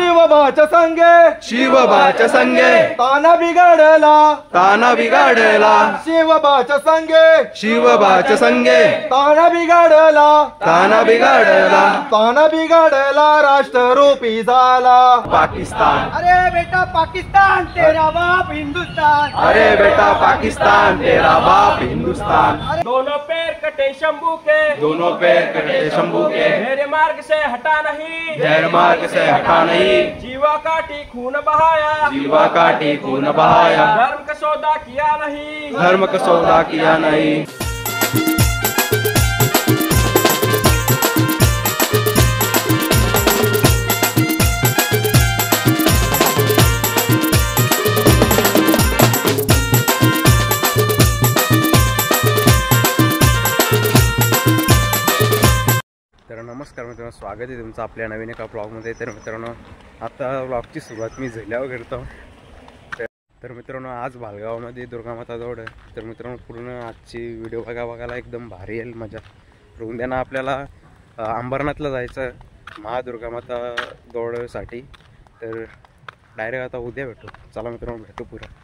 शिवबाच्या संगे शिवबाच्या संगे ताना बिघडला ताना बिघडला शिवबाच्या संगे शिवबाच्या संगे ताना बिघडला ताना बिघडला ताना बिघडला राष्ट्ररूपी झाला पाकिस्तान। अरे बेटा पाकिस्तान तेरा बाप हिंदुस्तान। अरे बेटा पाकिस्तान तेरा बाप हिंदुस्तान। दोनों पैर कटे शंभू के दोनों पैर कटे शंभू के मेरे मार्ग से हटा नहीं गैर मार्ग से हटा नहीं जीवा काटी खून बहाया जीवा काटी खून बहाया धर्म का सौदा किया नहीं धर्म का सौदा किया नहीं। तर नमस्कार मित्रांनो, स्वागत आहे तुमचं आपल्या नवीन एका ब्लॉगमध्ये। तर मित्रांनो, आता ब्लॉगची सुरुवात मी झेल्यावर करतो। तर मित्रांनो, आज भालगावमध्ये दुर्गामाता दौड आहे। तर मित्रांनो, पूर्ण आजची व्हिडिओ बघायला एकदम भारी येईल मजा। तर उद्याना आपल्याला अंबरनाथला जायचं महादुर्गामाता दौडसाठी। तर डायरेक्ट आता उद्या भेटू। चला मित्रांनो, भेटू पुरा।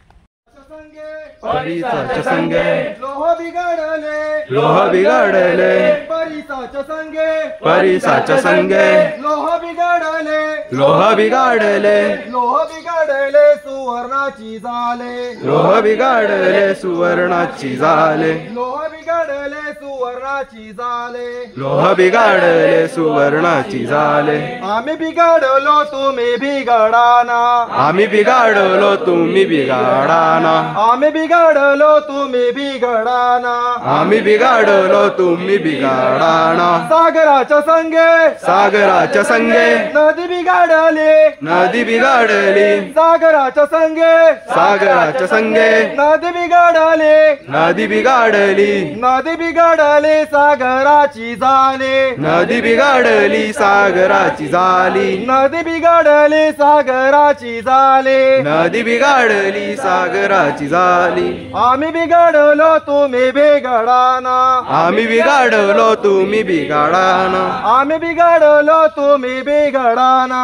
परिसाच्या संगे लोह बिघडले लोह बिघडले परिसाच्या संगे परिसाच्या संगे लोह बिघडले लोह बिघडले लोह बिघडले सुवर्णाची झाले लोह बिघडले सुवर्णाची झाले लोह बिघडले सुवर्णाची झाले लोह बिघडले सुवर्णाची झाले। आम्ही बिघडलो तुम्ही बिघडाना आम्ही बिघडलो तुम्ही बिघडाना आम्ही बिघडलो तुम्ही बिघडाना आम्ही बिघडलो तुम्ही बिघडाना। सागराच्या संगे सागराच्या संगे नदी बिघडली नदी बिघडली सागराच्या संगे सागराच्या संगे नदी बिघडली नदी बिघडली नदी बिघडली सागराची झाली नदी बिघडली सागराची झाली नदी बिघडली सागराची झाली नदी बिघडली सागराची झाली। आम्ही बिघडलो तुम्ही बिघडाना आम्ही बिघडलो तुम्ही बिघडाना आम्ही बिघडलो तुम्ही बिघडाना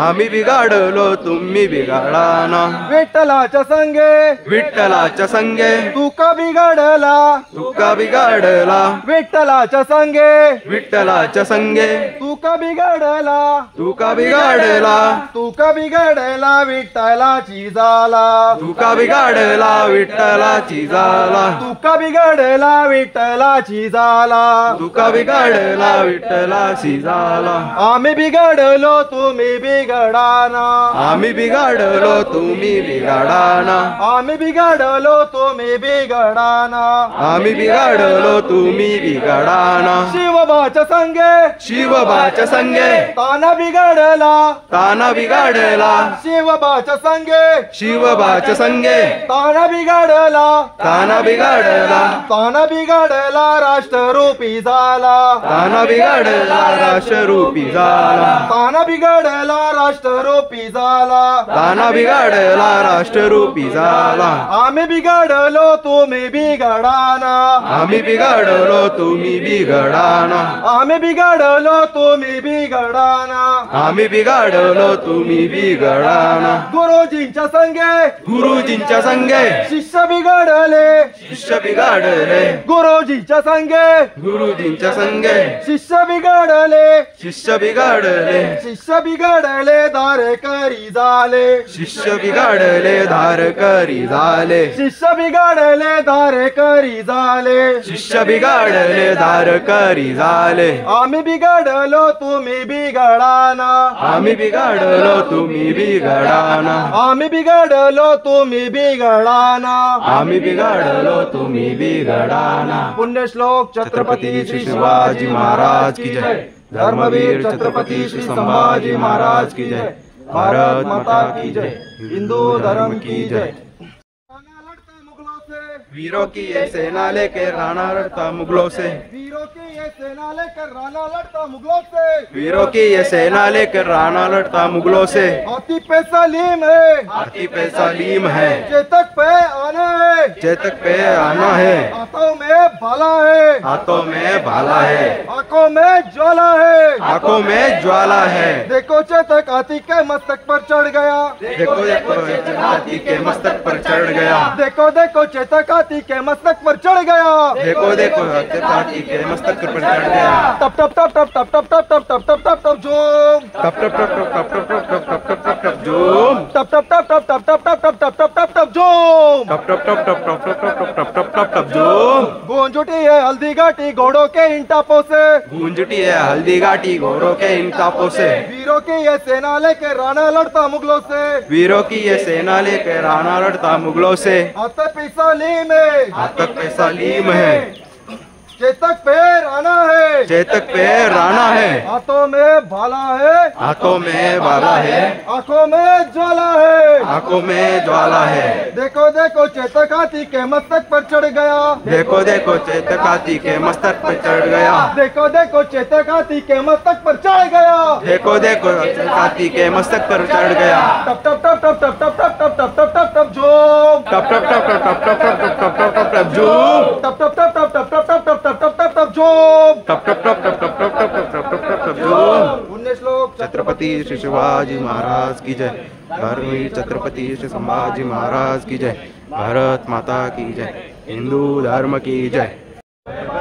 आम्ही बिघडलो तुम्ही बिघडाना। विठ्ठलाच्या संगे विठ्ठलाच्या संगे तुका बिघडला तुका बिघडला विठ्ठलाच्या संगे विठ्ठलाच्या संगे तुका बिघडला तुका बिघडला तुका बिघडला विठ्ठलाची झाला तुका बिघडला विठ्ठलाची झाला तुका बिघडला विठ्ठलाची झाला तुका बिघडला विठ्ठलाची झाला। आम्ही बिघडलो तुम्ही बिघडाना आम्ही बिघडलो तुम्ही बिघडाना आम्ही बिघडलो तुम्ही बिघडाना आम्ही बिघडलो तुम्ही बिघडाना। शिवबाच्या संगे शिवबाच्या संगे ताना बिघडला ताना बिघडला शिवबाच्या संगे शिवबाच्या संगे ताना बिघडला ताना बिघडला ताना बिघडला राष्ट्ररूपी झाला ताना बिघडला राष्ट्ररूपी झाला ताना बिघडला राष्ट्ररूपी झाला ताना बिघडला राष्ट्ररूपी झाला। आम्ही बिघडलो तुम्ही बिघडाना आम्ही बिघडलो तुम्ही बिघडाना आम्ही बिघडलो तुम्ही बिघडाना आम्ही बिघडलो तुम्ही बिघडाना। गुरुजींच्या संगे गुरुजींच्या संगे शिष्य बिघडले शिष्य बिघडले गुरुजींच्या संगे गुरुजींच्या संगे शिष्य बिघडले शिष्य बिघडले शिष्य बिघडले धारकरी झाले शिष्य बिघडले धारकरी झाले शिष्य बिघडले धारकरी झाले शिष्य बिघडले धारकरी झाले। आम्ही बिघडलो तुम्ही बिघडाना आम्ही बिघडलो तुम्ही बिघडाना आम्ही बिघडलो तुम्ही बिघडाना आम्ही बिघडलो तुम्ही बिघडाना। पुण्यश्लोक छत्रपती श्री शिवाजी महाराज की जय। धर्मवीर छत्रपती श्री संभाजी महाराज की जय। भारत माता की जय। हिंदू धर्म की जय। वीरों की ये सेना लेकर राणा लड़ता मुगलों से, वीरों की ये सेना लेकर राणा लड़ता मुगलों से, वीरों की ये सेना लेकर राणा लड़ता मुगलों से। हाथी पे सलीम है, हाथी पे सलीम है, चेतक पे आना है, चेतक पे आना है, हाथों में भाला है, हाथों में भाला है, आंखों में ज्वाला है, आंखों में ज्वाला है। देखो चेतक हाथी के मस्तक पर चढ़ गया, देखो देखो हाथी के मस्तक पर चढ़ गया, देखो देखो चेतक हाथी के मस्तक पर चढ़ गया, देखो देखो हाथी के मस्तक पर चढ़ गया। टप टप टप टप टप टप टप टप टप टप टप टप झूम, टप टप टप टप टप टप टप टप टप टप टप झूम, टप टप टप टप टप टप टप टप टप टप टप टप झूम, टप टप टप टप टप टप टप टप टप टप टप झूम। गूंज उठी है हल्दी घाटी घोड़ों के इन टापों से, गूंज उठी है हल्दी घाटी घोड़ों के इन टापों से, वीरों की ये सेना लेके राणा लड़ता मुगलों से, वीरों की ये सेना लेकर राणा लड़ता मुगलों से। हाथ पे सलीम है, हाथक पे सलीम है, चेतक पे राणा है, चेतक पे राणा है, हाथों में भाला है, हाथों में भाला है, आंखों में ज्वाला है, आंखों में ज्वाला है। देखो देखो चेतक हाथी के मस्तक पर चढ़ गया, देखो देखो चेतक हाथी के मस्तक पर चढ़ गया, देखो देखो चेतक हाथी के मस्तक पर चढ़ गया, देखो देखो चेतक हाथी के मस्तक पर चढ़ गया। टप टप टप टप टप टप टप टप टप टप टप टप झूम, टप टप टप टप टप टप टप टप टप टप टप झूम, टप टप टप टप टप टप टप टप टप टप टप टप झूम। टप टप टप टप टप टप टप टप टप टप टप झूम। 19 श्लोक छत्रपति श्री शिवाजी महाराज की जय। धर्मवीर छत्रपति श्री संभाजी महाराज की जय। भारत माता की जय। हिंदू धर्म की जय।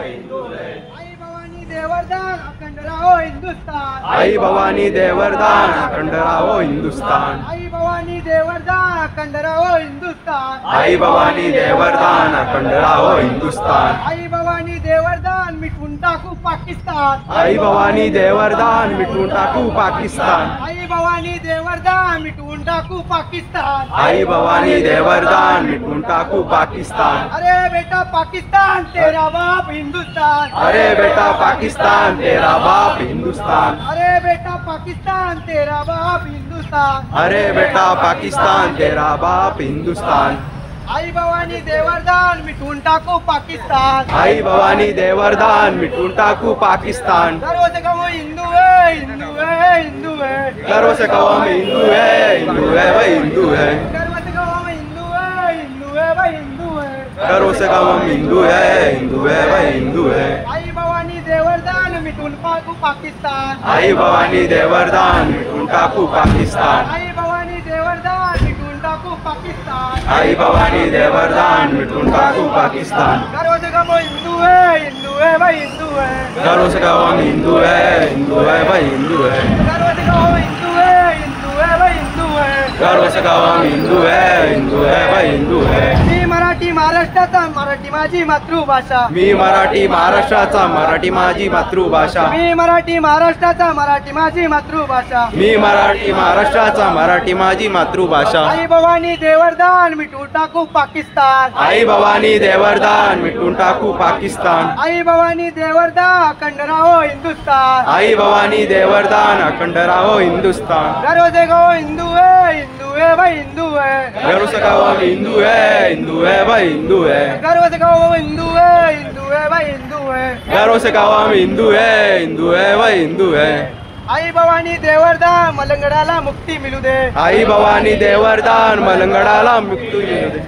आई भवानी देवर्धन अखंड रहो हिंदुस्तान, आई भवानी देवरदान अखंड रहो हिंदुस्तान। आई भवानी देवर्धन अखंड रहो हिंदुस्तान, आई भवानी देवरदान अखंड रहो हिंदुस्तान। आई भवानी देवर्धन मिटवून टाकू पाकिस्तान, आई भवानी देवरदान मिटवून टाकू पाकिस्तान। आई भवानी देवर्धन मिटवून टाकू पाकिस्तान, आई भवानी देवरदान मिटवून टाकू पाकिस्तान। अरे बेटा पाकिस्तान तेरा बाप हिंदुस्तान, अरे बेटा पाकिस्तान तेरा बाप हिंदुस्तान। अरे बेटा पाकिस्तान तेरा बाप हिंदुस्तान, अरे बेटा पाकिस्तान तेरा बाप हिंदुस्तान। आई भवानी देवर्धन मिटवून टाकू पाकिस्तान, आई भवानी देवरदान मिटवून टाकू पाकिस्तान। सर्व जगह वो हिंदू है, हिंदू है, हिंदू है, गर्व से कहो हम हिंदू है, हिंदू है भाई हिंदू है। गर्व से कहो हम हिंदू है, हिंदू है भाई हिंदू है। गर्व से कहो हम हिंदू है, हिंदू है भाई हिंदू है। आई भवानी देवर्धन मिटवून टाकू पाकिस्तान, आई भवानी देवरदान मिटवून टाकू पाकिस्तान। आई भवानी देवर्धन मिटवून टाकू पाकिस्तान, आई भवानी देवरदान मिटवून टाकू पाकिस्तान। सर्व जगह वो हिंदू है भाई हिंदू है। गर्व से कहो हम हिंदू है, हिंदू है भाई हिंदू है। गर्व से कहो हम हिंदू है भाई हिंदू है। गर्व से कहो हम हिंदू है, हिंदू है भाई हिंदू है। मी मराठी महाराष्ट्राचा, मराठी माझी मातृभाषा, मी मराठी महाराष्ट्राचा, मराठी माझी मातृभाषा। मी मराठी महाराष्ट्राचा, मराठी माझी मातृभाषा। मी मराठी महाराष्ट्राचा, मराठी माझी मातृभाषा। आई भवानी देवर्धन मिटवून टाकू पाकिस्तान, आई भवानी देवरदान मिटवून टाकू पाकिस्तान। आई भवानी देवर्धन अखंड रहो हिंदुस्तान, आई भवानी देवरदान अखंड रहो हिंदुस्तान। गर्व से कहो हिंदू है भाई हिंदू है। गर्व से कहो हम हिंदू है, हिंदू है भाई हिंदू है। गर्व से कहो हिंदू है भाई हिंदू है। गर्व से कहो हम हिंदू है, हिंदू है भाई हिंदू है। आई भवानी देवर्धन मलंगडाला मुक्ती मिळू दे, आई भवानी देवरदान मलंगडाला मुक्ती मिळू दे।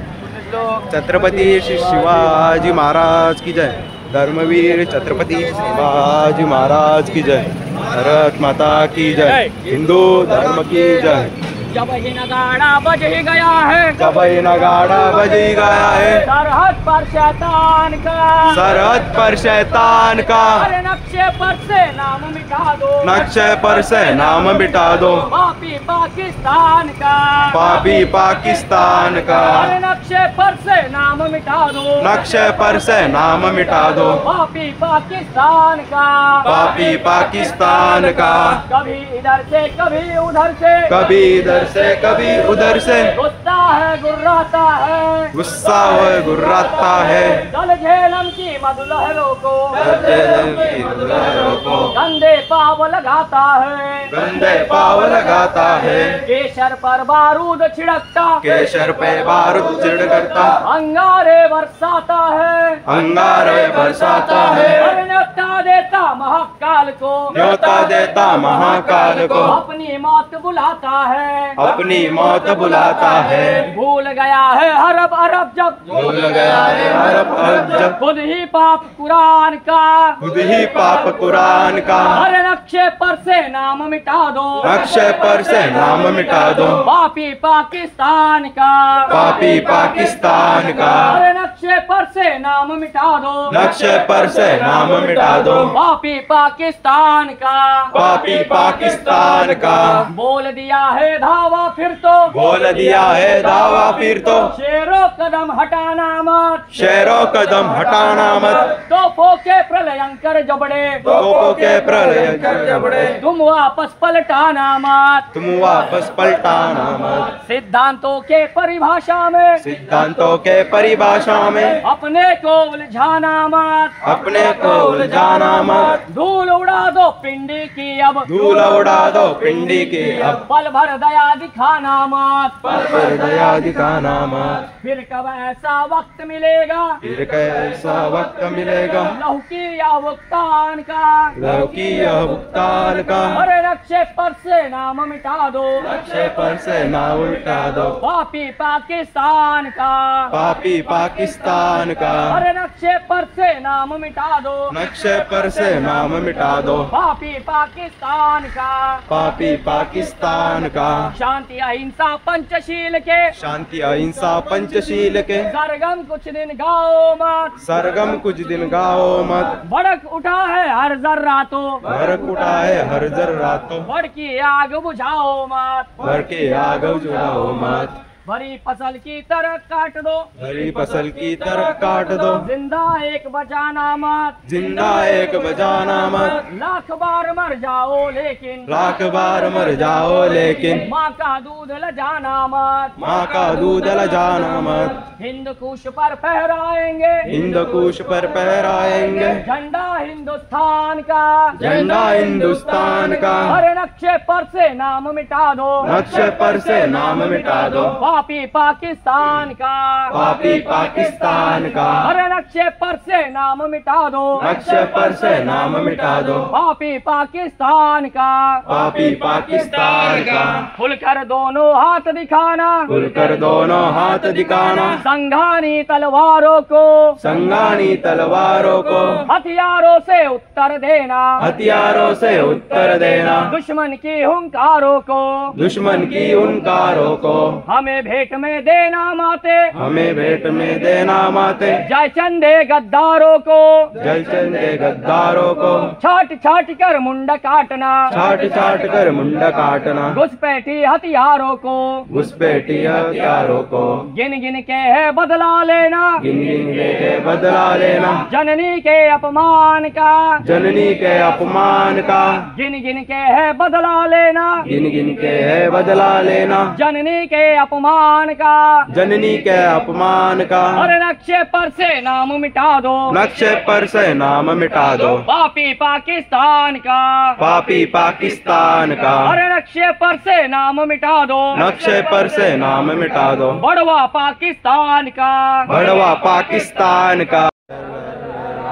छत्रपती श्री शिवाजी महाराज की जय। धर्मवीर छत्रपती शिवाजी महाराज की जय। भारत माता की जय। हिंदू धर्म की जय। जब ये नगाड़ा बज ही गया है, जब ये नगाड़ा बजी गया है, सरहद पर शैतान का, सरहद पर शैतान का, अरे नक्शे पर से नाम मिटा दो, नक्शे पर से नाम मिटा दो, पापी पाकिस्तान का, पापी पाकिस्तान का, अरे नक्शे पर से नाम मिटा दो, नक्शे पर से नाम मिटा दो, पापी पाकिस्तान का, पापी पाकिस्तान का। कभी इधर से कभी उधर से, कभी इधर से कभी उधर से, गुस्सा है गुर्राता है, गुस्सा है गुर्राता है, जल झेलम की मधु लहरों को की लहरों को कंधे पाव लगाता है कंधे पाव लगाता है केसर पर बारूद छिड़कता केसर पे बारूद छिड़कता अंगारे बरसाता है अंगारे बरसाता है और न्योता देता महाकाल को न्योता देता महाकाल को अपनी मौत बुलाता है अपनी मौत बुलाता है भूल गया है अरब अरब जब भूल गया है अरब अरब जब खुद ही पाप कुरान का खुद ही पाप कुरान का हर नक्शे पर से नाम मिटा दो नक्शे पर से नाम मिटा दो पापी पाकिस्तान का पापी पाकिस्तान का हर नक्शे पर से नाम मिटा दो नक्शे पर से नाम मिटा दो पापी पाकिस्तान का पापी पाकिस्तान का बोल दिया है धावा फिर तो बोल दिया है दावा फिर तो शेरों कदम हटाना मत शेरों कदम हटाना मत तोपों के प्रलयंकर जबड़े तोपों के प्रलय जबड़े तुम वापस पलटाना मत तुम वापस पलटाना मत सिद्धांतों के परिभाषा में सिद्धांतों के परिभाषा में अपने को उलझाना मत अपने को उलझाना मत धूल उड़ा दो पिंडी की अब धूल उड़ा दो पिंडी की अब पल भर दया दिखाना मत पर दया दिखाना मत फिर कब ऐसा वक्त मिलेगा फिर कैसा वक्त मिलेगा लहू की या भुगतान का लौकी यह भुगतान का अरे नक्शे पर से नाम मिटा दो नक्शे पर से नाम मिटा दो पापी पाकिस्तान का पापी पाकिस्तान का अरे नक्शे पर से नाम मिटा दो नक्शे पर से नाम मिटा दो पापी पाकिस्तान का पापी पाकिस्तान का शांति अहिंसा पंचशील के शांति अहिंसा पंचशील के सरगम कुछ दिन गाओ मत सरगम कुछ दिन गाओ मत भड़क उठा है हर जर्रा तो भड़क उठा है हर जर्रा तो भड़की आग बुझाओ मत भर के आग उजड़ाओ मत भरी फसल की तरह काट दो हरी फसल की तरह काट दो जिंदा एक बचाना मत जिंदा एक बजाना मत लाख बार मर जाओ लेकिन लाख बार मर जाओ लेकिन माँ का दूध लजाना मत माँ का दूध लजाना मत हिंद कुश पर फहराएंगे हिंद कुश पर फहराएंगे झंडा हिंदुस्तान का झंडा हिंदुस्तान का हर नक्शे पर से नाम मिटा दो नक्शे पर से नाम मिटा दो पापी पाकिस्तान का पापी पाकिस्तान का हर नक्शे पर से नाम मिटा दो नक्शे पर से नाम मिटा दो पापी पाकिस्तान का पापी पाकिस्तान का खुलकर दोनों हाथ दिखाना खुलकर दोनों हाथ दिखाना संघानी तलवारों को संगानी तलवारों को हथियारों से उत्तर देना हथियारों से उत्तर देना दुश्मन की हुंकारों को दुश्मन की हुंकारों को हमें भेंट में देना माते हमें भेंट में देना माते जय चंदे गद्दारों को जल चंदे गद्दारों को छाट छाट कर मुंड काटना छाट छाट कर मुंडा काटना घुसपैठी हथियारों को घुसपैठी हथियारों को गिन गिन के है बदला लेना गिन गिन के बदला लेना जननी के अपमान का जननी के अपमान का गिन गिन के है बदला लेना गिन गिन के है बदला लेना जननी के अपमान का जननी के अपमान का और नक्शे पर से नाम मिटा दो नक्शे पर से नाम मिटा दो पापी पाकिस्तान का पापी पाकिस्तान का और नक्शे पर से नाम मिटा दो नक्शे पर से नाम मिटा दो बड़वा पाकिस्तान का बड़वा पाकिस्तान का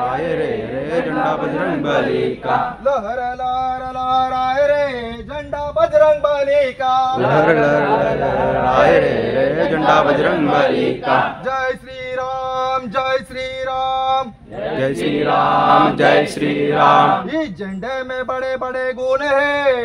आए रे रे झंडा बजरंग बली का लहर लहर लहराए रे झंडा बजरंग बली का लहर लहर लहराए रे झंडा बजरंग बली का जय श्री राम जय श्री राम जय श्री राम जय श्री राम इस झंडे में बड़े बड़े गुण है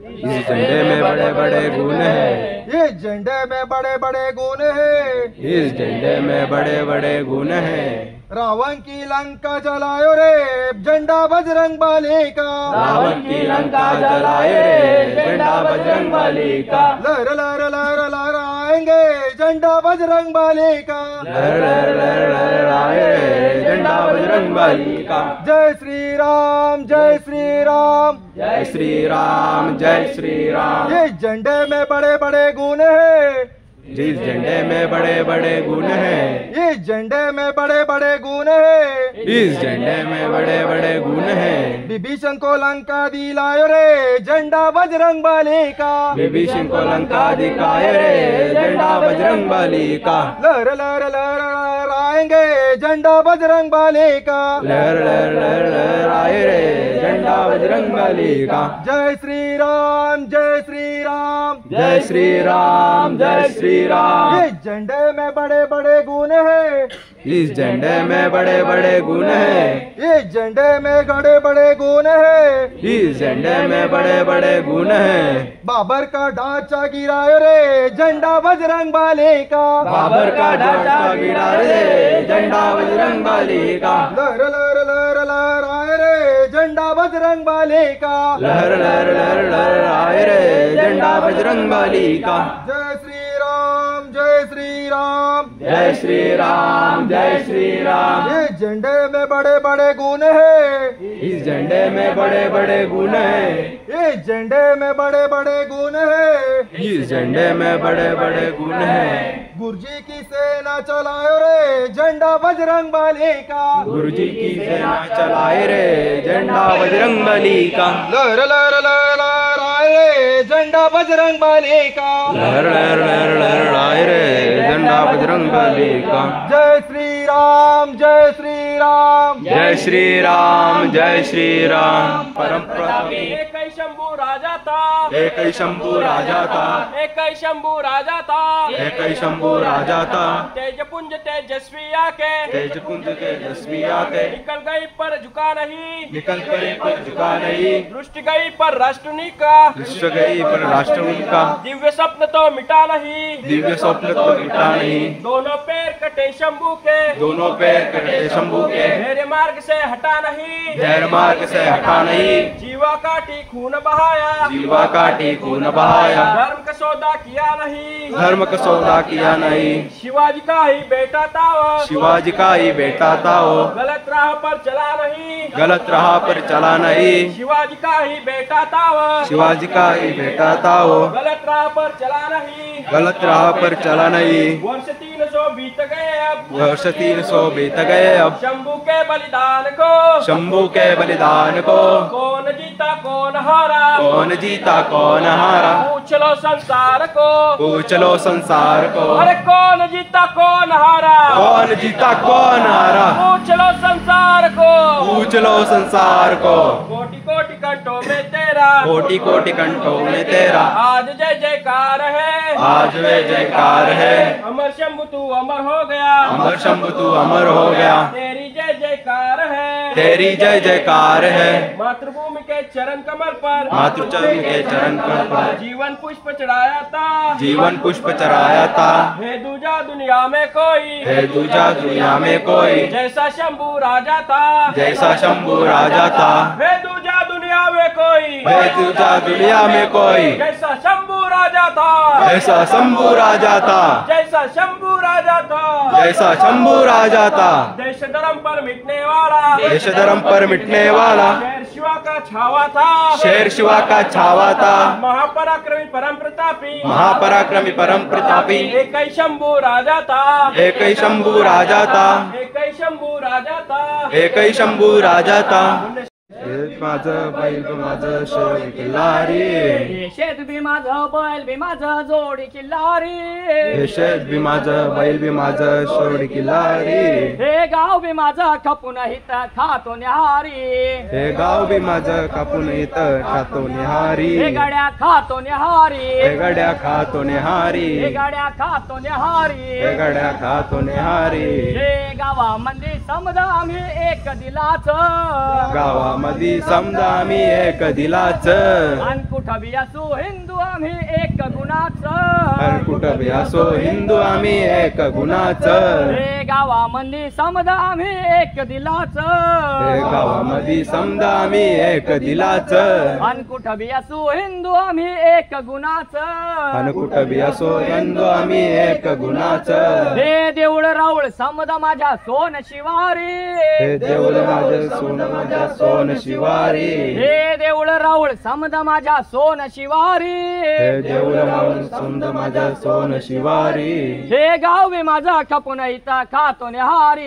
इस झंडे में बड़े बड़े गुण है इस झंडे में बड़े बड़े गुण है इस झंडे में बड़े बड़े गुण है रावण की लंका जलायो रे झंडा बजरंग बली का रावण की लंका जलाए रे झंडा बजरंग बली का लहर लहर लहर लहराएंगे झंडा बजरंग बली का लहर लहर लहर लहराए रे झंडा बजरंग बली का जय श्री राम जय श्री राम जय श्री राम जय श्री राम ये झंडे में बड़े बड़े गुण है जिस झंडे में बड़े बड़े गुण हैं, इस झंडे में बड़े बड़े गुण है, इस झंडे में बड़े बड़े गुण हैं। विभीषण को लंका दिलायो रे झंडा बजरंग बली का, विभीषण को लंका दिखाए रे झंडा बजरंग बली का। लहर लहर लहर लहराएंगे झंडा बजरंग बली का, लहर लहर लहर लहराए रे झंडा बजरंग बली का। जय श्री राम जय श्री राम जय श्री राम जय श्री राम। इस झंडे में बड़े बड़े गुण है, इस झंडे में बड़े बड़े गुण हैं, इस झंडे में बड़े बड़े गुण है, इस झंडे में बड़े बड़े गुण हैं। बाबर का ढांचा गिरायो रे झंडा बजरंग बली का, बाबर का ढांचा गिरा रे झंडा बजरंग बली का। लहर लहर लहर लहराए रे झंडा बजरंग बली का, लहर लहर लहर लहराए रे झंडा बजरंग बली का। जय श्री राम जय श्री राम जय श्री राम जय श्री राम। इस झंडे में बड़े बड़े गुण है, इस झंडे में बड़े बड़े गुण हैं, इस झंडे में बड़े बड़े गुण है, इस झंडे में बड़े बड़े गुण हैं। गुरुजी की सेना चलायो रे झंडा बजरंग बली का, गुरु जी की सेना चलाए रे झंडा बजरंग बली का। लहर लहर लहराए रे झंडा बजरंग बली का, लहर लहर लहर लहराए रे झंडा बजरंग बली का। जय श्री राम जय श्री राम जय श्री राम जय श्री राम। परम प्रतापी एक ही शंभू राजा था, एक ही शंभू राजा था, एक ही शंभू राजा था, एक ही शंभू राजा था। तेजपुंज तेजस्वी आके तेजपुंज तेजस्वी आके निकल गई पर झुका नहीं, निकल पड़े पर झुका नहीं। दृष्टि गई पर राष्ट्रनी का, विश्व गई पर राष्ट्र उनका, दिव्य स्वप्न तो मिटा नहीं, दिव्य स्वप्न तो मिटा नहीं। दोनों पैर कटे शंभू के, दोनों पैर कटे शंभू के, मेरे मार्ग से हटा नहीं, धैर्य मार्ग से हटा नहीं। जीवा काटी खून बहाया, जीवा काटी खून बहाया, धर्म का सौदा किया नहीं, धर्म का सौदा किया नहीं। शिवाजी का ही बेटा था वो, शिवाजी का ही बेटा था वो, गलत राह पर चला नहीं, गलत राह पर चला नहीं। शिवाजी का ही बेटा था वो, शिवाजी का ही बेटा था वो, गलत राह पर चला नहीं, गलत राह पर चला नहीं। वर्ष 300 बीत गए अब, वर्ष 300 बीत गए अब, शंभू के बलिदान को, शंभू के बलिदान को। कौन जीता कौन हारा, कौन जीता कौन हारा, पूछ लो संसार को, पूछ लो संसार को। अरे कौन जीता कौन हारा, कौन जीता कौन हारा, पूछ लो संसार को, पूछ लो संसार को। कोटि कोटि कंठों में तेरा, कोटि कोटि कंठों में तेरा, आज जय जयकार है, आज वे जयकार है। अमर शंभू तू अमर हो गया, अमर शंभू तू अमर हो गया, तेरी जय जयकार है, तेरी जय जयकार है। मातृभूमि के चरण कमल पर, मातृचरण के चरण पर जीवन पुष्प चढ़ाया था, जीवन पुष्प चढ़ाया था। हे दूजा दुनिया में कोई, है दूजा दुनिया में कोई, जैसा शंभू राजा था, जैसा शंभू राजा था। हे दूजा दुनिया में कोई, है दूजा दुनिया में कोई, जैसा शंभू राजा था, जैसा शंभू राजा था, जैसा शंभू राजा था, जैसा शंभू राजा था। देश धर्म पर मिटने वाला, देश धर्म पर मिटने वाला, शेर शिवा का छावा था, शेर शिवा का छावा था। महापराक्रमी परम प्रतापी, महापराक्रमी परम प्रतापी, एक ही शंभू राजा था, एक ही शंभू राजा था, एक ही शंभू राजा था, एक ही शंभू राजा था। माझं बैल माझं शेर किल्लारी, शेत बी माझं बैल बी माझं जोडी किल्लारी, हे शेत बी माझं बैल बी माझं शेर किल्लारी, हे गाव बी माझं खपून हित खातो न्याहारी, हे गाव बी माझं कापून इथं खातो निहारी, हे गाड्या खातो न्याहारी, हे गड्या खातो निहारी, हे गाड्या खातो न्याहारी, हे गड्या खातो निहारी। हे गावामध्ये समजा आम्ही एक दिलाच, गावामध्ये समजा आम्ही एक दिलाच, आणि कुठं बी असो हिंदू आम्ही एक गुणाच, आणि कुठं बी असो हिंदू आम्ही एक गुणाच, हे गावामध्ये समजा आम्ही एक दिलाच, हे गावामध्ये समजा आम्ही एक दिलाच, आणि कुठं बी असो हिंदू आम्ही एक गुणाच, आणि कुठं बी असो हिंदू आम्ही एक गुणाच। हे देऊळ राऊळ समजा माझ्या सोन शिवारी, हे देऊळ माझं सोन माझ्या सोन शिवारी, हे देऊळ राऊळ समजा माझ्या सोन शिवारी, हे देऊळ राऊळ समजा माझ्या सोन शिवारी हे गाव मी माझा खपून इथं खातो निहारी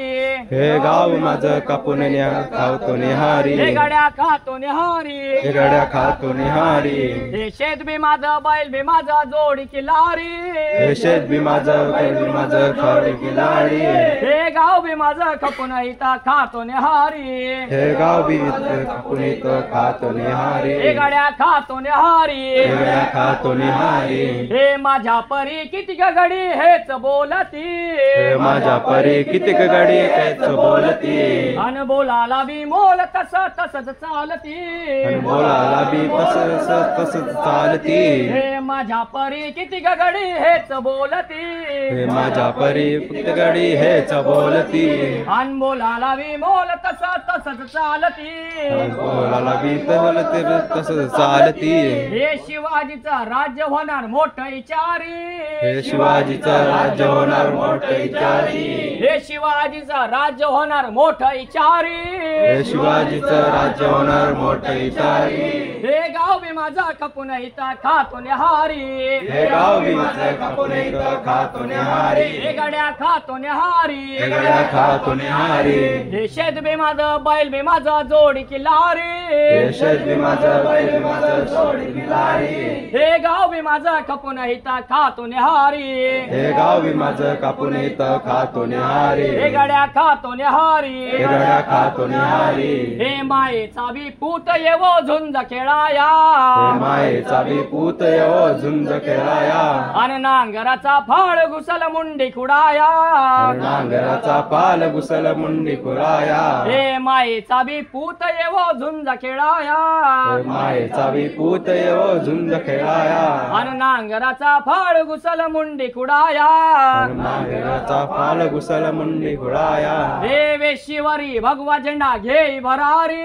हे गाव माझं कापून न्या खातो निहारी हे गाड्या खातो निहारी हे गड्या खातो निहारी हे शेत बी माझं बैल बी माझं जोडी किल्लारी हे शेत बी माझं बैल बी माझं खाडी किलारी हे गाव बी माझं खपून इथं खातो निहारी हे गाव बी कापून इथं खातो निहारी हे गाड्या खातो निहारी हे गड्या खातो निहारी हे माझ्या परी किती गडी हेच बोलती हे माझ्या परी कितीक गडी तेच बोलती अन बोलाला बी मोल तसंच चालती आणि बोलायला बी तसंच चालती हे माझ्या परी किती गडी हेच बोलती हे माझ्या परी कितीक गडी हेच बोलती अन बोलाला बी मोल तसंच चालती बोलायला बी तसंच चालती हे शिवाजीचं राज्य होणार मोठं विचारी हे शिवाजीचं राज्य होणार मोठं विचारी हे शिवाजीचं राज्य होणार मोठं विचारी हे शिवाजीचं राज्य होणार मोठं विचारी हे गाव बी माझा खपून इथं खातो निहारी हे गाव बी माझं कापून इथं खातो निहारी हे गड्या खातो निहारी हे गड्या खातो निहारी हे शेत बी माझं बैल बी माझं जोडी किल्लारी हे शेत बी माझं बैल बी माझं सोडी किलारी हे गाव बी माझं खपून इथं खातो निहारी हे गाव बी माझं कापून इथं खातो निहारी हे गड्या खातो निहारी हे गड्या खातो निहारी हे मायेचा बी पूत येवो झुंज खेळाया हे मायेचा बी पूत येवो झुंज खेळाया अन नांगराचा फाळ घुसल मुंडी खुडाया नांगराचा पाल घुसल मुंडी कुराया हे मायेचा बी पूत येवो झुंज खेळाया हे मायेचा बी पूत येवो झुंज खेळाया अन नांगराचा फाळ घुसल मुंडी खुडाया नांगराचा पाल घुसल मुंडी कुराया हे वेशीवरी भगवा झेंडा घेई भरारी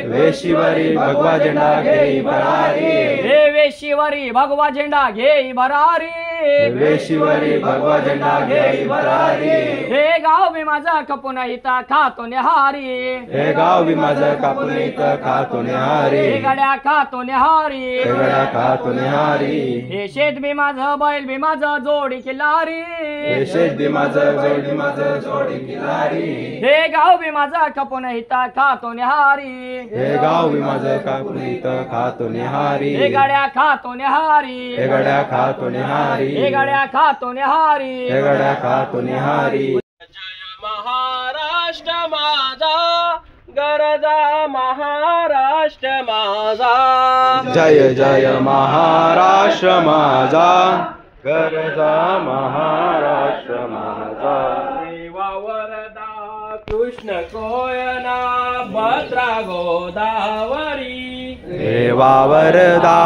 वेशीवरी भगवा झेंडा घेई भरारी हे वेशीवरी भगवा झेंडा घेई भरारी वेशीवरी भगवा झेंडा घेई भरारी हे गाव बी माझा खपून इथं खातो निहारी हे गाव बी माझं कापून इथं खातो निहारी हे गड्या खातो निहारी हे गड्या खातो निहारी हे शेत बी माझं बैल बी माझं जोडी किल्लारी हे शेत बी माझं जोडी माझं जोडी किलारी हे गाव बी माझा खपून इथं खातो निहारी हे गाव बी माझं कापून इथं खातो निहारी हे गड्या खातो निहारी हे गड्या खातो निहारी हे गड्या खातो निहारी हे गड्या खातो निहारी महाराष्ट्र माझा गरजा महाराष्ट्र माझा जय जय महाराष्ट्र माझा गरजा महाराष्ट्र माझा देवा वरदा कृष्ण कोयना भद्रा गोदावरी देवा वरदा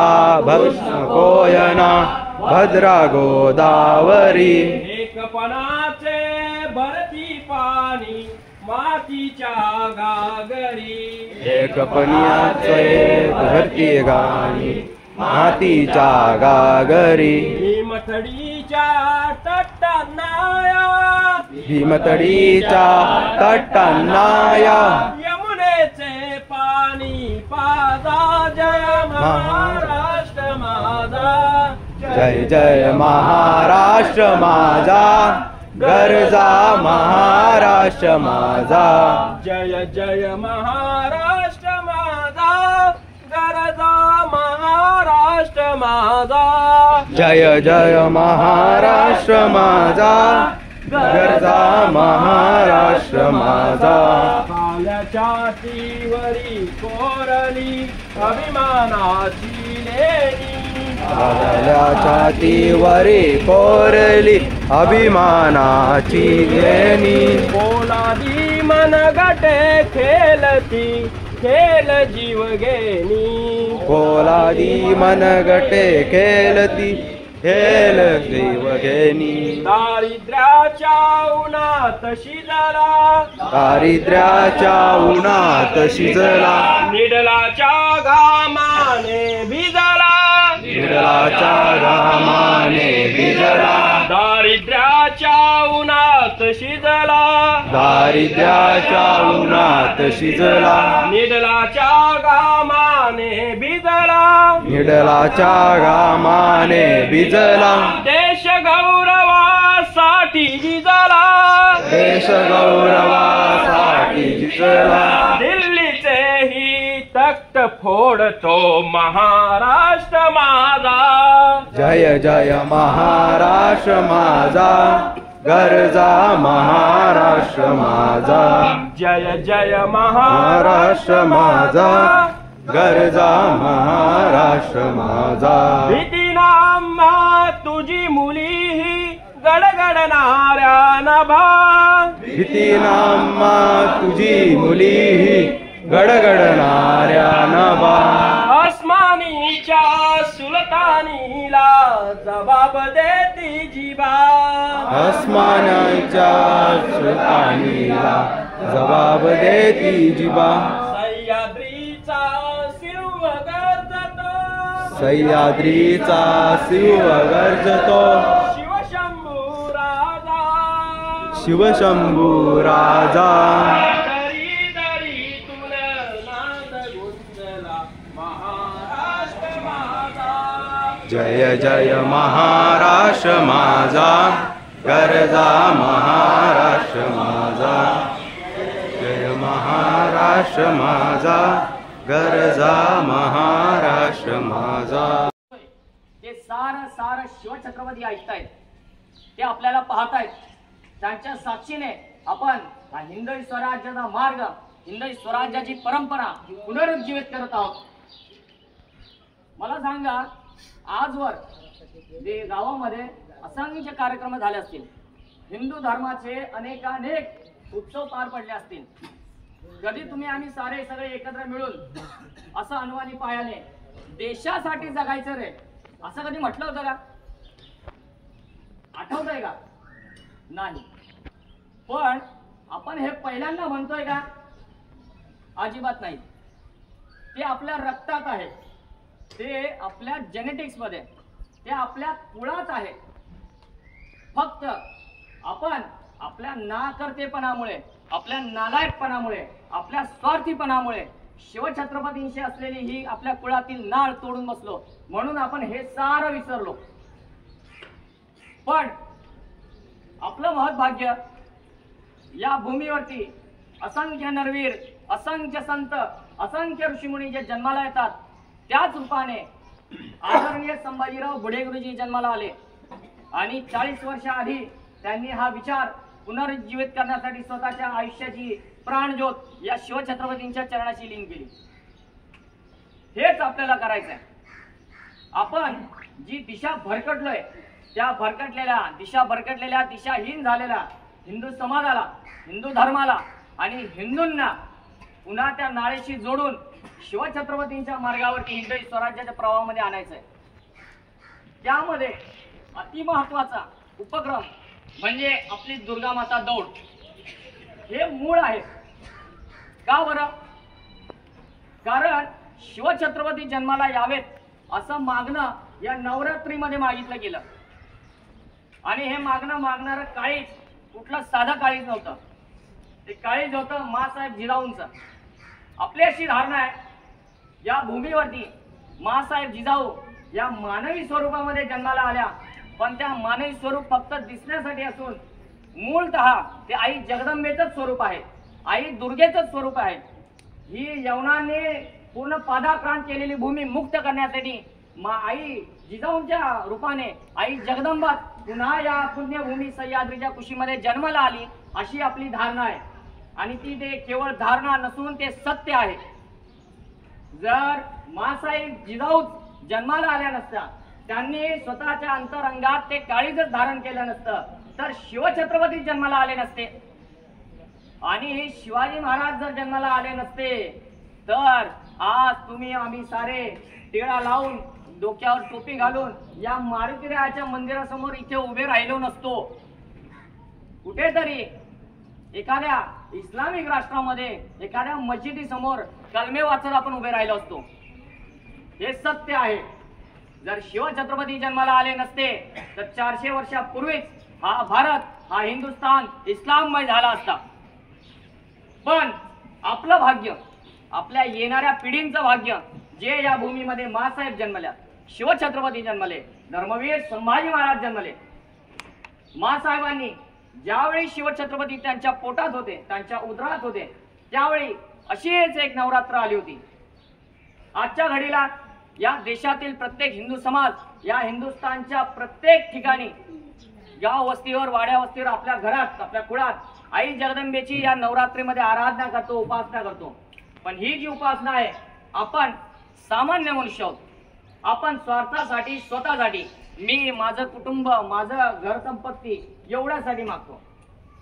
भविष्य कोयना भद्रा गोदावरी एकपणाचे भरती पाणी मातीच्या गागरी एक पनियाचे धरती गाणी मातीच्या गागरी भीमथडीच्या तटानाया भीमतडीच्या तटानाया यमुनेचे पाणी पाजा जय महाराष्ट्र माझा जय जय महाराष्ट्र माझा गरजा महाराष्ट्र माझा जय जय महाराष्ट्र माझा गरजा महाराष्ट्र माझा जय जय महाराष्ट्र माझा गरजा महाराष्ट्र माझा काल्याच्या तीवरी कोरली अभिमानाची लेणी छातीवरी कोरली अभिमानाची लेणी पोलादी मनगटे खेलती खेल जीव घेणी पोलादी मनगटे खेलती खेल देवगेनी दारिद्र्याच्या उन्हात शिजला दारिद्र्याच्या उन्हात शिजला निडलाच्या घामाने भिजला निडलाच्या घामाने भिजला दारिद्र्याच्या उन्हात उन्हात शिजला, दारिद्र्याच्या उन्हात शिजला, निडलाच्या घामाने भिजला, निडलाच्या घामाने भिजला, देश गौरवासाठी झिजला, देश गौरवासाठी झिजला, दिल्लीचे ही तख्त फोडतो महाराष्ट्र माझा, जय जय महाराष्ट्र माझा, गरजा महाराष्ट्र माझा, जय जय महाराष्ट्र माझा, गरजा महाराष्ट्र माझा. भीतीना अम्मा तुझी मुली ही गडगडणाऱ्या नभा, भीतीनाम्मा तुझी मुली गडगडणाऱ्या नभा, आसमानीच्या सुलतानीला जबाब देती जिबा, आसमानाच्या सुलतानीला जबाब देती जिबा, सह्याद्रीचा शिव गरजतो, सह्याद्रीचा शिव गरजतो, शिवशंभू राजा, शिवशंभू राजा, दरी दरीतून नाद गुंजला महाराष्ट्र माझा, जय जय महाराष्ट्र माझा, गरजा महाराष्ट्र माझा, जय महाराष्ट्र माझा, गरजा महाराष्ट्र माझा. ते सार शिवछत्रपती ऐकतायत, ते आपल्याला पाहतायत. त्यांच्या साक्षीने आपण हा हिंदवी स्वराज्याचा मार्ग, हिंदवी स्वराज्याची परंपरा पुनरुज्जीवित करत आहोत. मला सांगा, आजवर जे गावामध्ये असंख्य कार्यक्रम झाले असतील, हिंदू धर्माचे अनेकानेक उत्सव पार पडले असतील. कधी तुम्ही आम्ही सगळे एकत्र मिळून असं अनुवानी पायाने देशासाठी जगायचं रे असं कधी म्हटलं होतं का? आठवतंय का? नाही. पण आपण हे पहिल्यांदा म्हणतोय का? अजिबात नाही. ते आपल्या रक्तात आहे, ते आपल्या जेनेटिक्स मध्ये, ते आपल्या कुळात आहे. फक्त आपण आपल्या नाकर्तेपणामुळे, आपल्या नालायकपणामुळे, आपल्या स्वार्थीपणामुळे शिवछत्रपतींशी असलेली ही आपल्या कुळातील नाळ तोडून बसलो, म्हणून आपण हे सारं विसरलो. पण आपलं महत्भाग्य, या भूमीवरती असंख्य नरवीर, असंख्य संत, असंख्य ऋषीमुनी जे जन्माला येतात, त्याच रूपाने आदरणीय संभाजीराव बुढे गुरुजी जन्माला आले आणि 40 वर्षाआधी त्यांनी हा विचार पुनरुज्जीवित करण्यासाठी स्वतःच्या आयुष्याची प्राणज्योत या शिवछत्रपतींच्या चरणाशी लीन केली. हेच आपल्याला करायचं आहे. आपण जी दिशा भरकटलोय, त्या भरकटलेल्या दिशाहीन झालेल्या हिंदू समाजाला, हिंदू धर्माला आणि हिंदूंना पुन्हा त्या नाळेशी जोडून शिवछत्रपतींच्या मार्गावरती हिंदवी स्वराज्याच्या प्रवाहामध्ये आणायचं आहे. त्यामध्ये अतिमहत्वाचा उपक्रम म्हणजे आपली दुर्गामाता दौड. हे मूळ आहे. का बरं? कारण शिवछत्रपती जन्माला यावेत असं मागणं या नवरात्रीमध्ये मागितलं गेलं. आणि हे मागणं मागणारं काळीज कुठलं साधं काळीज नव्हतं. ते काळीज होतं माँसाहेब जिजाऊंचं. आपली अशी धारणा आहे, या भूमीवरती माँसाहेब जिजाऊ या मानवी स्वरूपामध्ये जन्माला आल्या, पण त्या मानवी स्वरूप फक्त दिसण्यासाठी असून मूळतः ते आई जगदंबेचंच स्वरूप आहे, आई दुर्गेचंच स्वरूप आहे. ही यवनाने पूर्ण पादाक्रांत केलेली भूमी मुक्त करण्यासाठी आई जिजाऊंच्या रूपाने आई जगदंबा पुन्हा या पुण्यभूमी सह्याद्रीच्या कुशीमध्ये जन्माला आली, अशी आपली धारणा आहे. आणि ती ते केवळ धारणा नसून ते सत्य आहे. जर माँसाहेब जिजाऊ जन्माला आल्या नसत्या, त्यांनी स्वतःच्या अंतरंगात ते काळीजच धारण केलं नसतं, तर शिवछत्रपती जन्माला आले नसते. आणि शिवाजी महाराज जर जन्माला आले नसते, तर आज तुम्ही आम्ही सारे टिळा लावून, डोक्यावर टोपी घालून या मारुतीरायाच्या मंदिरासमोर इथे उभे राहिलो नसतो. कुठेतरी एखाद्या इस्लामिक राष्ट्रामध्ये एखाद्या मस्जिदी समोर कलमे वाचत आपण उभे राहिलो असतो. हे सत्य आहे. जर शिवछत्रपती जन्माला आले नसते, तर 400 वर्षापूर्वीच हा भारत हा हिंदुस्थान इस्लाममय झाला असता. पण आपलं भाग्य, आपल्या येणाऱ्या पिढींचं भाग्य, जे या भूमीमध्ये मासाहेब जन्मल्या, शिवछत्रपती जन्मले, धर्मवीर संभाजी महाराज जन्मले. मासाहेबांनी ज्यावेळी शिवछत्रपती त्यांच्या पोटात होते, त्यांच्या उदरात होते, त्यावेळी अशीच एक नवरात्र आली होती. आजच्या घडीला या देशातील प्रत्येक हिंदू समाज, या हिंदुस्थानच्या प्रत्येक ठिकाणी, गाव वस्तीवर, वाड्या वस्तीवर, आपल्या घरात, आपल्या कुळात आई जगदंबेची या नवरात्रीमध्ये आराधना करतो, उपासना करतो. पण ही जी उपासना आहे, आपण सामान्य मनुष्य आहोत. आपण स्वार्थासाठी, स्वतःसाठी, मी, माझं कुटुंब, माझं घर संपत्ती एवढ्यासाठी मागतो.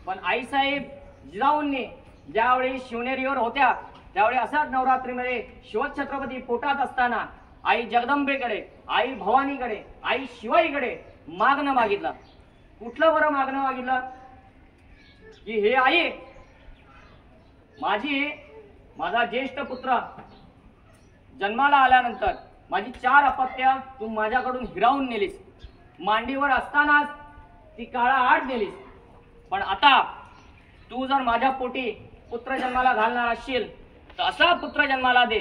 पण आईसाहेब जिजाऊंनी ज्यावेळी शिवनेरीवर होत्या, त्यावेळी असाच नवरात्रीमध्ये शिवछत्रपती पोटात असताना आई जगदंबेकडे, आई भवानीकडे, आई शिवाईकडे मागणं मागितलं. कुठलं बरं मागणं मागितलं? की हे आई, माझा ज्येष्ठ पुत्र जन्माला आल्यानंतर माझी 4 अपत्य तू माझ्याकडून हिरावून नेलीस. मांडीवर असतानाच ती काळा आड नेलीस. पण आता तू जर माझ्या पोटी पुत्र जन्माला घालणार असशील तर असा पुत्र जन्माला दे,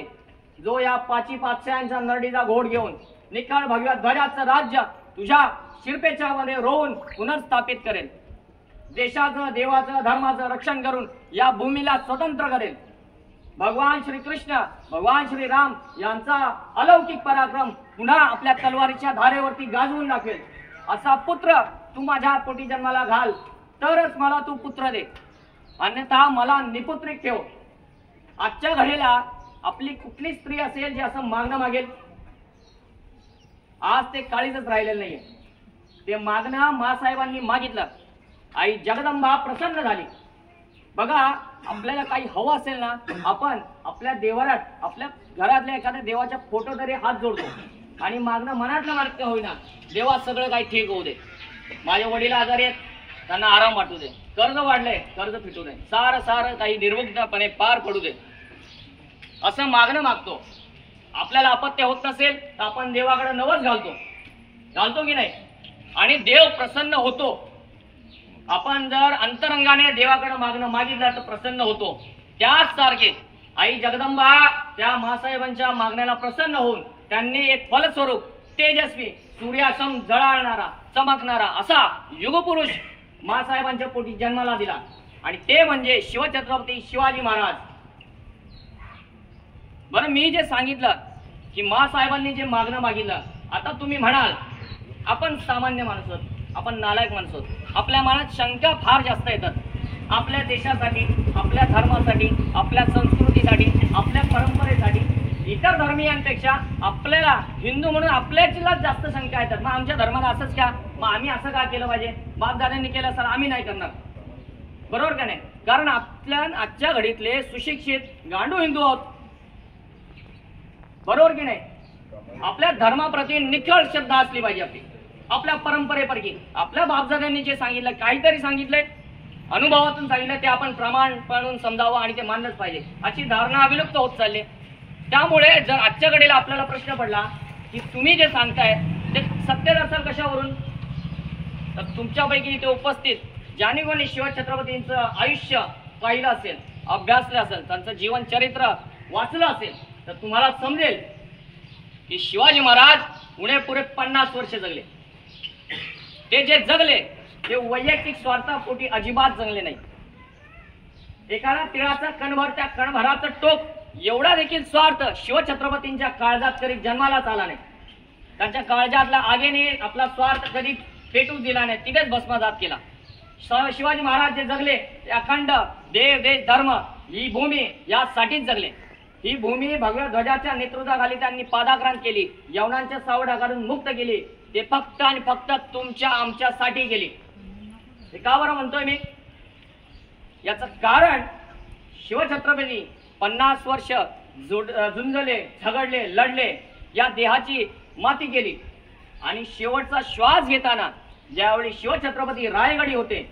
जो या 5 पाचशांचा नरडीचा घोड घेऊन निकाल भगव्या ध्वजाचं राज्य तुझ्या शिरपेच्या मध्ये रोवून पुनर्स्थापित करेल. देशाचं, देवाचं, धर्माचं रक्षण करून या भूमीला स्वतंत्र करेल. भगवान श्रीकृष्ण, भगवान श्रीराम यांचा अलौकिक पराक्रम पुन्हा आपल्या तलवारीच्या धारेवरती गाजवून दाखवेल. असा पुत्र तू माझ्या पोटी जन्माला घाल, तरच मला तू पुत्र दे, अन्यथा मला निपुत्रिक ठेव. आजच्या घडीला आपली कुठली स्त्री असेल जी असं मागणं मागेल? आज ते काळीजच राहिलेलं नाहीये. ते मागणं मासाहेबांनी मागितलं. आई जगदंबा प्रसन्न झाली. बघा, आपल्याला काही हवं असेल ना, आपण आपल्या देवाऱ्यात, आपल्या घरातल्या एखाद्या देवाच्या फोटो तरी हात जोडतो आणि मागणं मनातलं मागणं होईना, देवा सगळं काही ठीक होऊ दे, माझे वडील आजारी आहेत, त्यांना आराम वाटू दे, कर्ज वाढलंय, कर्ज फिटू दे, सारं काही निर्विघ्नपणे पार पडू दे, असं मागणं मागतो. आपल्याला अपत्य होत नसेल तर आपण देवाकडे नवस घालतो की नाही? आणि देव प्रसन्न होतो. आपण जर अंतरंगाने देवाकडे मागणं मागितलं तर प्रसन्न होतो. त्याच सारखे आई जगदंबा त्या मासाहेबांच्या मागण्याला प्रसन्न होऊन त्यांनी एक फलस्वरूप तेजस्वी, सूर्यासम जळाळणारा, चमकणारा असा युगपुरुष मासाहेबांच्या पोटी जन्माला दिला. आणि ते म्हणजे शिवछत्रपती शिवाजी महाराज. बरं, मी जे सांगितलं की मासाहेबांनी जे मागणं मागितलं, आता तुम्ही म्हणाल आपण सामान्य माणूस आहोत, आपण नालायक माणूस आहोत, आपल्या मनात शंका फार जास्त येतात. आपल्या देशासाठी, आपल्या धर्मासाठी, आपल्या संस्कृतीसाठी, आपल्या परंपरेसाठी, इतर धर्मीयांपेक्षा आपल्याला हिंदू म्हणून आपल्यालाच जास्त शंका येतात. मग आमच्या धर्माला असंच का? मग आम्ही असं का केलं पाहिजे? बापदादांनी केलं सर आम्ही नाही करणार. बरोबर का नाही? कारण आपल्या आजच्या घडीतले सुशिक्षित गांडू हिंदू आहोत. बरोबर की नाही? आपल्या धर्माप्रती निखळ श्रद्धा असली पाहिजे आपली, आपल्या परंपरेपैकी. आपल्या बापदादांनी जे सांगितलं, काहीतरी सांगितलंय, अनुभवातून सांगितलं, ते आपण प्रमाण पाळून समजावं आणि ते मानलंच पाहिजे, अशी धारणा विलुप्त होत चालली. त्यामुळे जर आजच्या घडीला आपल्याला प्रश्न पडला की तुम्ही जे सांगताय ते सत्य असेल कशावरून, तर तुमच्यापैकी इथे उपस्थित ज्याने कोणी शिवछत्रपतींचं आयुष्य पाहिलं असेल, अभ्यासलं असेल, त्यांचं जीवन चरित्र वाचलं असेल, तर तुम्हाला समजेल की शिवाजी महाराज पुरे 50 वर्ष जगले. ते जे जगले ते वैयक्तिक स्वार्थापोटी अजिबात जगले नाही. एखादा तिळाचा कणभर, त्या कणभराचं टोक एवढा देखील स्वार्थ शिवछत्रपतींच्या काळजात कधी जन्मालाच आला नाही. त्यांच्या काळजातला आगेने आपला स्वार्थ कधी पेटू दिला नाही, तिथेच भस्मसात केला. शिवाजी महाराज जे जगले ते अखंड देव, देश, धर्म, ही भूमी यासाठीच जगले. ही भूमी भगव्या ध्वजाच्या नेतृत्वाखाली त्यांनी पादाक्रांत केली, यवनांच्या सावडाकडून मुक्त केली. ते फक्त आणि फक्त तुमच्या आमच्यासाठी केली. हे का बरं म्हणतोय मी? याचं कारण शिवछत्रपती 50 वर्ष झुंजले, झगडले, लढले, या देहाची माती केली. आणि शेवटचा श्वास घेताना ज्यावेळी शिवछत्रपती रायगडी होते,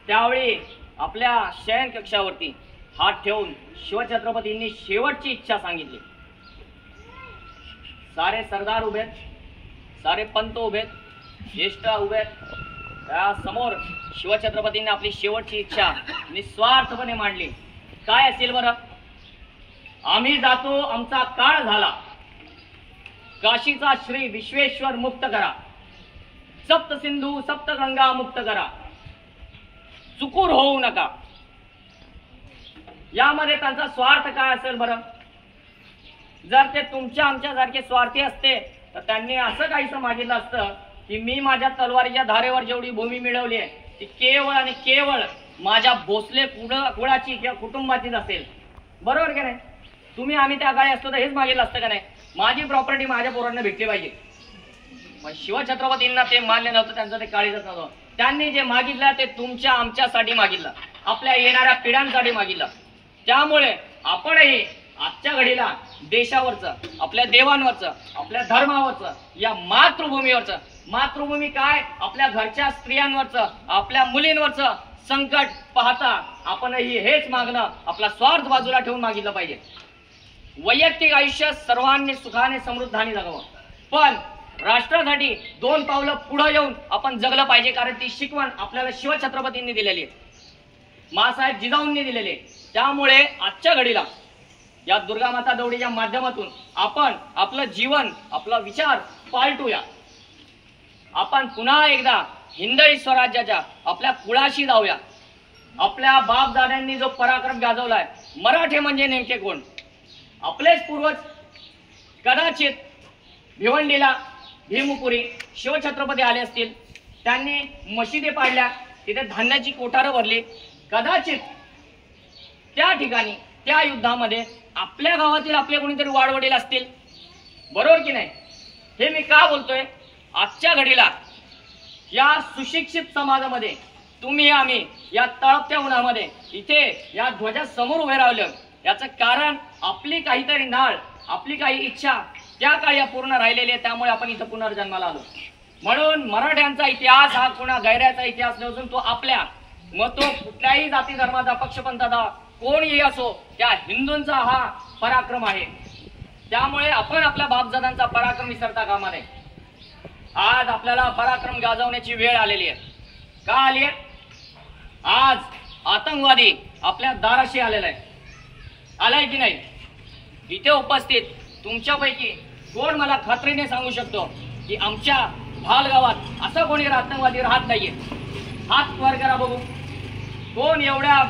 त्यावेळी आपल्या शयन कक्षावरती हात ठेवून शिवछत्रपतींनी शेवटची इच्छा सांगितली. सारे सरदार उभेत, सारे पंत उभेत, ज्येष्ठ उभेत, त्या समोर शिवछत्रपतींनी आपली शेवटची इच्छा निस्वार्थपणे मांडली. काय असेल बरं? आम्ही जातो, आमचा काळ झाला. काशीचा श्री विश्वेश्वर मुक्त करा, सप्त सिंधू सप्त गंगा मुक्त करा, चुकूर होऊ नका. यामध्ये त्यांचा स्वार्थ काय असेल बरं? जर ते तुमच्या आमच्यासारखे स्वार्थी असते तर त्यांनी असं काहीसं मागितलं असतं की मी माझ्या तलवारीच्या धारेवर जेवढी भूमी मिळवली आहे ती केवळ आणि केवळ माझ्या भोसले कुळाची किंवा कुटुंबाचीच असेल. बरोबर का नाही? तुम्ही आम्ही त्या काळी असतो तर हेच मागितलं असतं का नाही? माझी प्रॉपर्टी माझ्या पोरांना भेटली पाहिजे. मग शिवछत्रपतींना ते मान्य नव्हतं, त्यांचं ते काळीच नव्हतं. त्यांनी जे मागितलं ते तुमच्या आमच्यासाठी मागितलं, आपल्या येणाऱ्या पिढ्यांसाठी मागितलं. त्यामुळे आपणही आजच्या घडीला देशावरचं, आपल्या देवांवरचं, आपल्या धर्मावरचं, या मातृभूमीवरचं, मातृभूमी काय आपल्या घरच्या स्त्रियांवरचं, आपल्या मुलींवरचं संकट पाहता आपणही हेच मागणं, आपला स्वार्थ बाजूला ठेवून मागितलं पाहिजे. वैयक्तिक आयुष्य सर्वांनी सुखाने समृद्धाने जगावं, पण राष्ट्रासाठी 2 पावलं पुढे येऊन आपण जगलं पाहिजे. कारण ती शिकवण आपल्याला शिवछत्रपतींनी दिलेली आहे, मासाहेब जिजाऊंनी दिलेली आहे. त्यामुळे आजच्या घडीला या दुर्गामाता दौडीच्या माध्यमातून आपण आपलं जीवन, आपला विचार पालटूया. आपण पुन्हा एकदा हिंदवी स्वराज्याच्या आपल्या कुळाशी जाऊया. आपल्या बापदाद्यांनी जो पराक्रम गाजवलाय, मराठे म्हणजे नेमके कोण? आपलेच पूर्वज. कदाचित भिवंडीला भीमपुरी शिवछत्रपती आले असतील, त्यांनी मशिदी पाडल्या, तिथे धान्याची कोठारं भरली. कदाचित त्या ठिकाणी त्या युद्धामध्ये आपल्या गावातील आपले कोणीतरी वाडवडील असतील. बरोबर की नाही? हे मी का बोलतोय? आजच्या घडीला या सुशिक्षित समाजामध्ये तुम्ही आम्ही या तळपत्या उन्हामध्ये इथे या ध्वजा समोर उभे राहिलो, याचं कारण आपली काहीतरी नाळ, आपली काही इच्छा त्या काळी पूर्ण राहिलेली आहे. त्यामुळे आपण इथं पुनर्जन्माला आलो. म्हणून मराठ्यांचा इतिहास हा कुणा गैऱ्याचा इतिहास नसून तो आपल्या, मग तो कुठल्याही जाती धर्माचा, पक्षपंथाचा कोणीही असो, त्या हिंदूंचा हा पराक्रम आहे. त्यामुळे आपण आपल्या बापदादांचा पराक्रम विसरता कामा नये. आज आपल्याला पराक्रम गाजवण्याची वेळ आलेली आहे. का आली आहे? आज आतंकवादी आपल्या दाराशी आलेला आहे. आलाय की नाही? इथे उपस्थित तुमच्यापैकी कोण मला खात्रीने सांगू शकतो की आमच्या भाल गावात असं कोणी आतंकवादी राहत नाहीये? हात वर करा बघू. कोण एवढ्या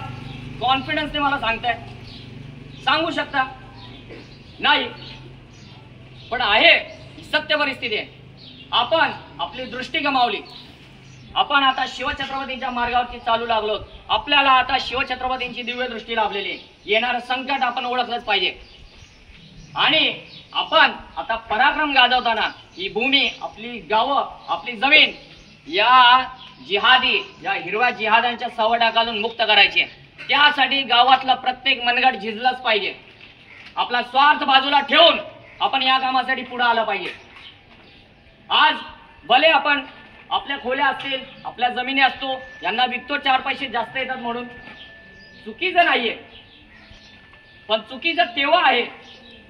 कॉन्फिडन्सने मला सांगताय? सांगू शकता? नाही. पण आहे, सत्य परिस्थिती आहे. आपण आपली दृष्टी गमावली. आपण आता शिवछत्रपतींच्या मार्गावरती चालू लागलो. आपल्याला आता शिवछत्रपतींची दिव्य दृष्टी लाभलेली आहे. येणारं संकट आपण ओळखलंच पाहिजे. आणि आपण आता पराक्रम गाजवताना ही भूमी, आपली गावं, आपली जमीन या जिहादी, या हिरव्या जिहादांच्या सवडाखालून मुक्त करायची. त्यासाठी गावातला प्रत्येक मनगट झिजलाच पाहिजे. आपला स्वार्थ बाजूला ठेवून आपण या कामासाठी पुढे आलं पाहिजे. आज भले आपण आपल्या खोल्या असतील, आपल्या जमिनी असतो, यांना विकतो 4 पैसे जास्त येतात म्हणून, चुकीचं नाहीये. पण चुकीचं तेव्हा आहे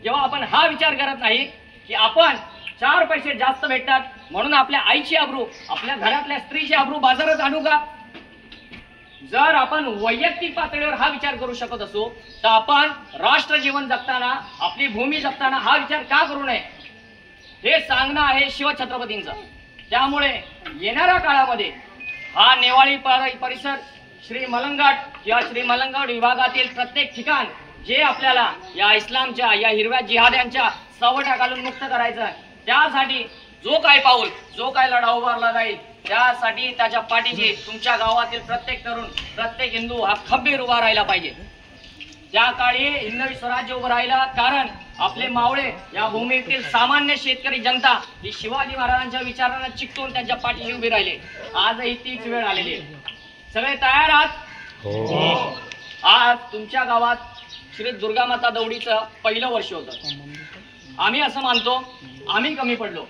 जेव्हा आपण हा विचार करत नाही की आपण 4 पैसे जास्त भेटतात म्हणून आपल्या आईची आबरू, आपल्या घरातल्या स्त्रीची आबरू बाजारात आणू का? जर आपण वैयक्तिक पातळीवर हा विचार करू शकत असू तर आपण राष्ट्र जीवन जगताना, आपली भूमी जगताना हा विचार का करू नये? हे सांगणं आहे शिवछत्रपतींचं. त्यामुळे येणाऱ्या काळामध्ये हा नेवाळी परिसर, श्री मलंगाट किंवा श्री मलंगाट विभागातील प्रत्येक ठिकाण जे आपल्याला या इस्लामच्या, या हिरव्या जिहाद्यांच्या सावटाखालून मुक्त करायचं आहे, त्यासाठी जो काय पाऊल, जो काय लढा उभारला जाईल, त्यासाठी त्याच्या पाठीशी तुमच्या गावातील प्रत्येक तरुण, प्रत्येक हिंदू हा खंबीर उभा राहिला पाहिजे. त्या काळी हिंदवी स्वराज्य उभं राहिला कारण आपले मावळे, या भूमीतील सामान्य शेतकरी जनता ही शिवाजी महाराजांच्या विचारांना चिकटून त्यांच्या पाठीशी उभी राहिले. आजही तीच वेळ आलेली आहे. सगळे तयार आहात? आज तुमच्या गावात श्री दुर्गामाता दौडीचं पहिलं वर्ष होतं. आम्ही असं मानतो आम्ही कमी पडलो.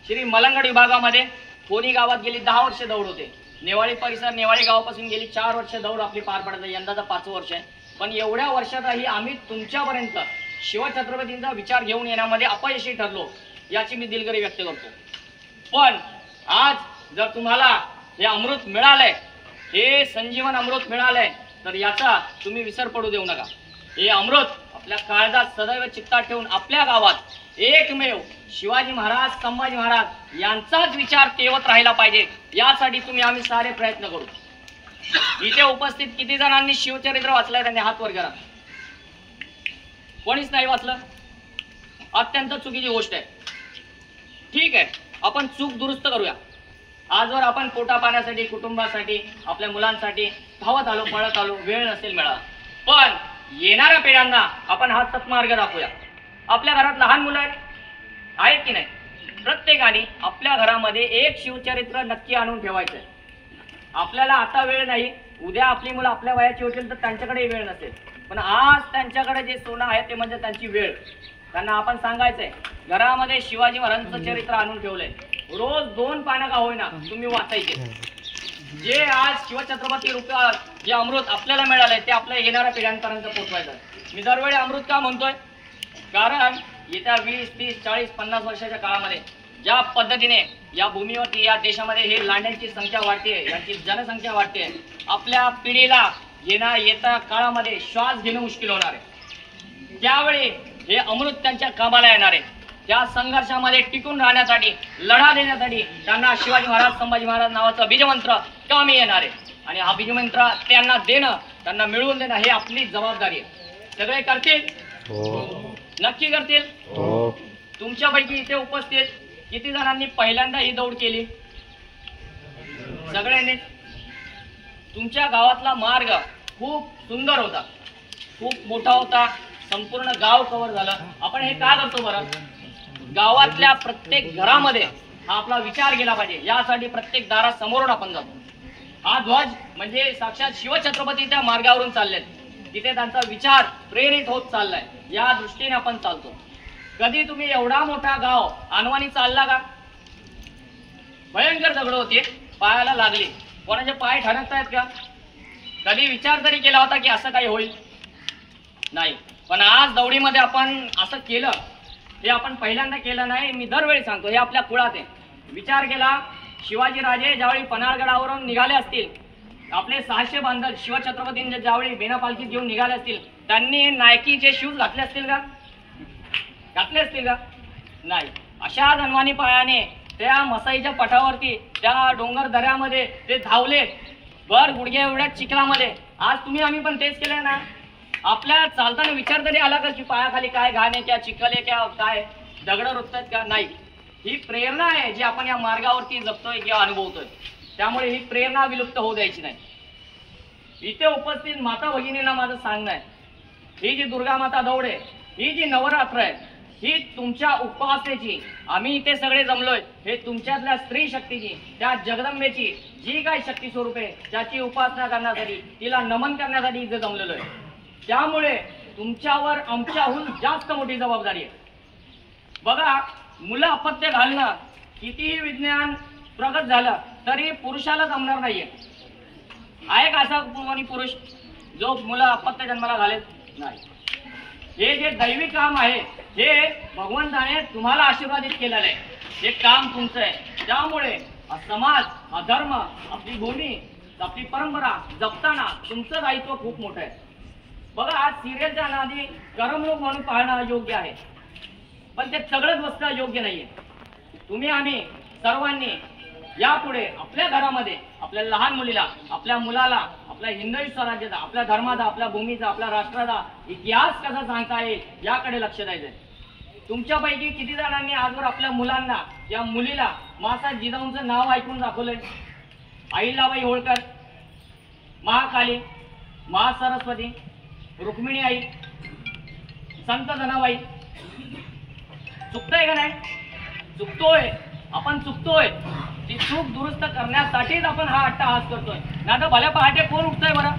श्री मलंगड विभागामध्ये कोणी गावात गेली 10 वर्ष दौड होते. नेवाळी परिसर, नेवाळी गावापासून गेली 4 वर्ष दौड आपली पार पडत आहे. यंदाचं 5वं वर्ष आहे. पण एवढ्या वर्षातही आम्ही तुमच्यापर्यंत शिवछत्रपतींचा विचार घेऊन येण्यामध्ये अपयशी ठरलो, याची मी दिलगिरी व्यक्त करतो. पण आज जर तुम्हाला हे अमृत मिळालंय, हे संजीवन अमृत मिळालंय, तर याचा तुम्ही विसर पडू देऊ नका. हे अमृत आपल्या काळजात सदैव चित्तात ठेवून आपल्या गावात एकमेव शिवाजी महाराज, संभाजी महाराज यांचाच विचार तेवत राहिला पाहिजे, यासाठी तुम्ही आम्ही सारे प्रयत्न करू. इथे उपस्थित किती जणांनी शिवचरित्र वाचलंय? त्यांनी हात वर करा. कोणीच नाही वाचलं? अत्यंत चुकीची गोष्ट आहे. ठीक आहे, आपण चूक दुरुस्त करूया. आजवर आपण पोटा पाण्यासाठी, कुटुंबासाठी, आपल्या मुलांसाठी धावत आलो, पळत आलो, वेळ नसेल मिळाला, पण येणाऱ्या पिढ्यांना आपण हा सत्मार्ग दाखवूया. आपल्या घरात लहान मुलं आहेत की नाही? प्रत्येकाने आपल्या घरामध्ये एक शिवचरित्र नक्की आणून ठेवायचंय. आपल्याला आता वेळ नाही, उद्या आपली मुलं आपल्या वयाची होतील तर त्यांच्याकडे वेळ नसेल, पण आज त्यांच्याकडे जे सोनं आहे ते म्हणजे त्यांची वेळ. त्यांना आपण सांगायचंय घरामध्ये शिवाजी महाराजांचं चरित्र आणून ठेवलंय, रोज 2 पानं का होईना तुम्ही वाचायचे. जे आज शिवछत्रपती रूप जे अमृत आपल्याला मिळालंय ते आपल्या येणाऱ्या पिढ्यांपर्यंत पोहोचवायचं. मी दरवेळी अमृत का म्हणतोय? कारण येत्या 20, 30, 40, 50 वर्षाच्या काळामध्ये ज्या पद्धतीने या भूमीवरती, या देशामध्ये हे लांड्यांची संख्या वाढते, यांची जनसंख्या वाढते, आपल्या पिढीला येत्या काळामध्ये श्वास घेणं मुश्किल होणार आहे. त्यावेळी हे अमृत त्यांच्या कामाला येणार आहे. त्या संघर्षामध्ये टिकून राहण्यासाठी, लढा देण्यासाठी त्यांना शिवाजी महाराज, संभाजी महाराज नावाचा बीजमंत्र कामी येणार आहे. आणि हा बीजमंत्र त्यांना देणं, त्यांना मिळवून देणं हे आपली जबाबदारी आहे. सगळे करतील? नक्की करतील? तुमच्यापैकी इथे उपस्थित किती जणांनी पहिल्यांदा ही दौड केली? सगळ्यांनी. तुमच्या गावातला मार्ग खूप सुंदर होता, खूप मोठा होता, संपूर्ण गाव कव्हर झालं. आपण हे का करतो बरं? गावातल्या प्रत्येक घरामध्ये हा आपला विचार गेला पाहिजे, यासाठी प्रत्येक दारासमोरून आपण जातो. हा ध्वज म्हणजे साक्षात शिवछत्रपती त्या मार्गावरून चाललेत, तिथे त्यांचा विचार प्रेरित होत चाललाय, या दृष्टीने आपण चालतो. कधी तुम्ही एवढा मोठा गाव अनवाणी चालला का? भयंकर दगड होते, पायाला लागली, कोणाचे पाय ठणकतायत का? कधी विचार तरी केला होता की असं काही होईल? नाही. पण आज दौडीमध्ये आपण असं केलं, हे आपण पहिल्यांदा केलं नाही. मी दरवेळी सांगतो, हे आपल्या कुळात आहे. विचार केला, शिवाजी राजे ज्यावेळी पन्हाळगडावरून निघाले असतील, आपले 600 बांधल शिवछत्रपतींचे ज्यावेळी बेना पालखीत घेऊन निघाले असतील, त्यांनी नायकीचे शूज घातले असतील का? घातले असतील का? नाही. अशा अनवाणी पायाने त्या मसाईच्या पठावरती, त्या डोंगर दऱ्यामध्ये ते धावले, भर गुडघे एवढ्या चिखलामध्ये. आज तुम्ही आम्ही पण तेच केलंय ना. आपल्या चालताना विचार तरी आला का की पायाखाली काय घाण आहे, क्या चिखल आहे, क्या काय दगड रुततात का? नाही. ही प्रेरणा आहे जी आपण या मार्गावरती जगतोय किंवा अनुभवतोय, त्यामुळे ही प्रेरणा विलुप्त होऊ द्यायची नाही. इथे उपस्थित माता भगिनींना माझं सांगणं आहे, ही जी दुर्गा माता दौड आहे, ही जी नवरात्र आहे, ही तुमच्या उपासनेची, आम्ही इथे सगळे जमलोय, हे तुमच्यातल्या स्त्री शक्तीची, त्या जगदंबेची जी काही शक्ती स्वरूप आहे, त्याची उपासना करण्यासाठी, तिला नमन करण्यासाठी इथे जमलेलो आहे. त्यामुळे तुमच्यावर आमच्याहून जास्त मोठी जबाबदारी आहे. बघा, मुलं अपत्य घालणं, कितीही विज्ञान प्रगत झालं तरी पुरुषाला जमणार नाहीये. आहे का असा कोणी पुरुष जो मुलं अपत्य जन्माला घालेल? नाही. हे जे दैवी काम आहे, हे भगवंताने तुम्हाला आशीर्वादित केलेलं आहे, हे काम तुमचं आहे. त्यामुळे हा समाज, हा धर्म, आपली भूमी, आपली परंपरा जपताना तुमचं दायित्व खूप मोठं आहे. बघा, आज सिरियलच्या नादी करमणूक म्हणून पाहणं योग्य आहे, पण ते सगळंच बसणं योग्य नाहीये. तुम्ही आम्ही सर्वांनी यापुढे आपल्या घरामध्ये आपल्या लहान मुलीला, आपल्या मुलाला, आपल्या हिंदवी स्वराज्याचा, आपल्या धर्माचा, आपल्या भूमीचा, आपल्या राष्ट्राचा इतिहास कसा सांगता येईल याकडे लक्ष द्यायचंय. तुमच्यापैकी किती जणांनी आजवर आपल्या मुलांना या मुलीला माता जिजाऊंचं नाव ऐकून दाखवलंय? अहिल्याबाई होळकर, महाकाली, महासरस्वती, रुक्मिणी आई, संत जनाबाई. चुकतोय का नाही? चुकतोय, आपण चुकतोय. ती चूक दुरुस्त करण्यासाठीच आपण हा अट्टहास करतोय. नाही तर भल्या पहाटे कोण उठतोय बरं?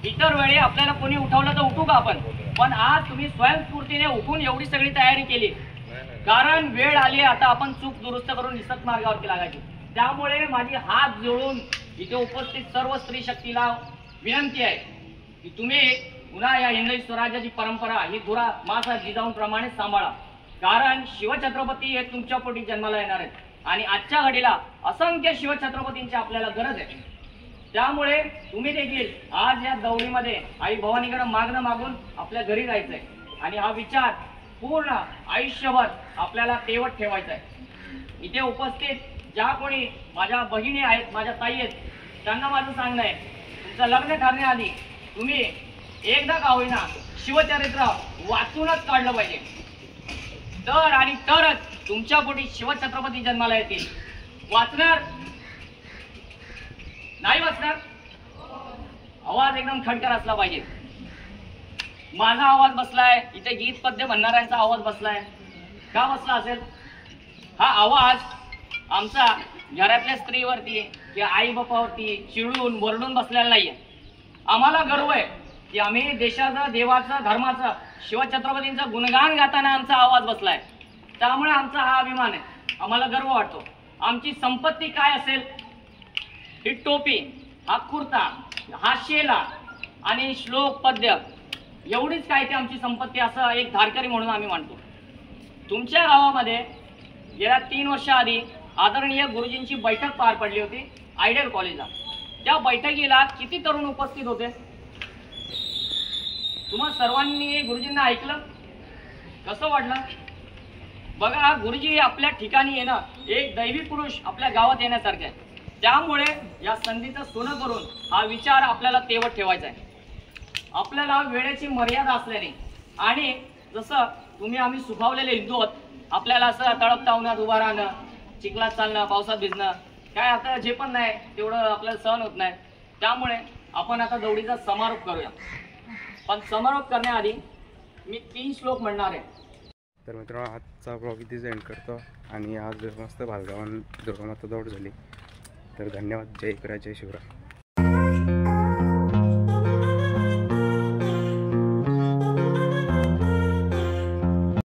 इतर वेळी आपल्याला कोणी उठवलं तर उठू का आपण? पण आज तुम्ही स्वयंस्फूर्तीने उठून एवढी सगळी तयारी केली, कारण वेळ आली आता आपण चूक दुरुस्त करून निसत मार्गावरती लागायची. त्यामुळे माझी हात जोडून इथे उपस्थित सर्व स्त्री शक्तीला विनंती आहे की तुम्ही पुन्हा या हिंदवी स्वराज्याची परंपरा ही धुरा माता जिजाऊंप्रमाणे सांभाळा. कारण शिवछत्रपती हे तुमच्या पोटी जन्माला येणार आहेत. आणि आजच्या घडीला असंख्य शिवछत्रपतींची आपल्याला गरज आहे. त्यामुळे तुम्ही देखील आज या दौडीमध्ये आई भवानीकडे मागणं मागून आपल्या घरी जायचंय आणि हा विचार पूर्ण आयुष्यभर आपल्याला तेवत ठेवायचा आहे. इथे उपस्थित ज्या कोणी माझ्या भगिनी आहेत, माझ्या ताई आहेत, त्यांना माझं सांगणं आहे, तुमचं लग्न ठरण्याआधी तुम्ही एकदा का होईना शिवचरित्र वाचूनच काढलं पाहिजे. तर आणि तरच तुमच्या पोटी शिवछत्रपती जन्माला येतील. वाचणार नाही वाचणार, आवाज एकदम खडकर असला पाहिजे. माझा आवाज बसलाय, इथे गीत पद्य म्हणणाऱ्यांचा आवाज बसलाय. का बसला असेल? हा आवाज आमचा घरातल्या स्त्रीवरती किंवा आई बापावरती चिडून वरडून बसलेला नाहीये. आम्हाला गर्व आहे की आम्ही देशाचं, देवाचं, धर्माचं, शिवछत्रपतींचं गुणगान गाताना आमचा आवाज बसलाय. त्यामुळे आमचा हा अभिमान आहे, आम्हाला गर्व वाटतो. आमची संपत्ती काय असेल? ही टोपी, हा कुर्ता, हा शेला आणि श्लोक पद्य, एवढीच काय ते आमची संपत्ती असं एक धारकरी म्हणून आम्ही मानतो. तुमच्या गावामध्ये गेल्या 3 वर्षाआधी आदरणीय गुरुजींची बैठक पार पडली होती आयडियल कॉलेजला. त्या बैठकीला किती तरुण उपस्थित होते? तुम्हा सर्वांनी गुरुजींना ऐकलं? कसं वाटलं? बघा, गुरुजी आपल्या ठिकाणी येणं एक दैवी पुरुष आपल्या गावात येण्यासारखे आहे. त्यामुळे या संधीचं सोनं करून हा विचार आपल्याला तेवत ठेवायचा आहे. आपल्याला वेळेची मर्यादा असल्याने आणि जसं तुम्ही आम्ही सुखावलेले हिंदू आहोत, आपल्याला असं तळपता उन्हात उभा राहणं, चिखलात चालणं, पावसात भिजणं, काय आता जे पण नाही तेवढं आपल्याला सहन होत नाही. त्यामुळे आपण आता दौडीचा समारोप करूया. पण समारोप करण्याआधी मी 3 श्लोक म्हणणार आहे. तर मित्रांनो, आजचा ब्लॉग इथेच एंड करतो आणि आज मस्त भालगावात दुर्गामाता दौड झाली. तर धन्यवाद. जय शिवराय, जय शिवराय.